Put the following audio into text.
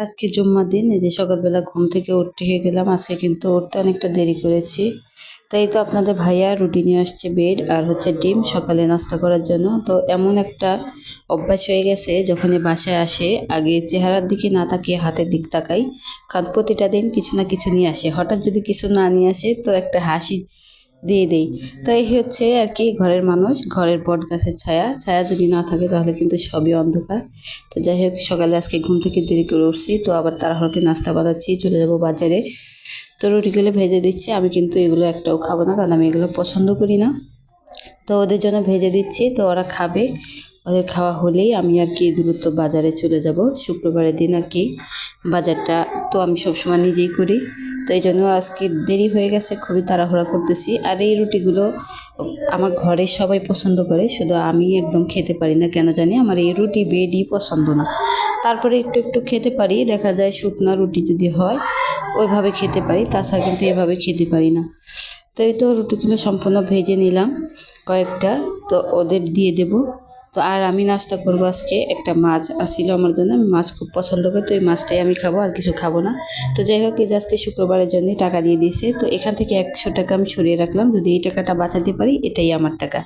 আজকে জুম্মার দিন, এই যে সকালবেলা ঘুম থেকে উঠে গেলাম। আজকে কিন্তু উঠতে অনেকটা দেরি করেছি। তাই তো আপনাদের ভাইয়া রুটি নিয়ে আসছে, ব্রেড আর হচ্ছে ডিম সকালে নাস্তা করার জন্য। তো এমন একটা অভ্যাস হয়ে গেছে, যখনই বাসায় আসে আগে চেহারার দিকে না তাকিয়ে হাতের দিক তাকাই, কারণ প্রতিটা দিন কিছু না কিছু নিয়ে আসে। হঠাৎ যদি কিছু না নিয়ে আসে তো একটা হাসি দিয়ে দেই। তো এই হচ্ছে আর কি ঘরের মানুষ, ঘরের বট গাছের ছায়া, ছায়া যদি না থাকে তাহলে কিন্তু সবই অন্ধকার। তো যাই হোক, সকালে আজকে ঘুম থেকে দেরি করে উঠছি, তো আবার তাড়াহুড়োকে নাস্তা বানাচ্ছি, চলে যাব বাজারে। তো রুটিগুলো ভেজে দিচ্ছি, আমি কিন্তু এগুলো একটাও খাবো না, কারণ আমি এগুলো পছন্দ করি না। তো ওদের জন্য ভেজে দিচ্ছি, তো ওরা খাবে। ওদের খাওয়া হলেই আমি আর কি দ্রুত বাজারে চলে যাব। শুক্রবারের দিন আর কি বাজারটা তো আমি সবসময় নিজেই করি। তো এই জন্য আজকে দেরি হয়ে গেছে, খুবই তাড়াহুড়া করতেছি। আর এই রুটিগুলো আমার ঘরের সবাই পছন্দ করে, শুধু আমি একদম খেতে পারি না, কেন জানি আমার এই রুটি বেডই পছন্দ না। তারপরে একটু একটু খেতে পারি, দেখা যায় শুকনা রুটি যদি হয় ওইভাবে খেতে পারি, তাছাড়া কিন্তু এভাবে খেতে পারি না। তো এই তো রুটিগুলো সম্পূর্ণ ভেজে নিলাম কয়েকটা, তো ওদের দিয়ে দেব। তো আর আমি নাস্তা করবো আজকে, একটা মাছ আসছিল আমার জন্য, আমি মাছ খুব পছন্দ করি, তো এই মাছটাই আমি খাবো, আর কিছু খাবো না। তো যাই হোক, এই যে আজকে শুক্রবারের জন্যই টাকা দিয়ে দিয়েছে, তো এখান থেকে 100 টাকা আমি সরিয়ে রাখলাম, যদি এই টাকাটা বাঁচাতে পারি এটাই আমার টাকা।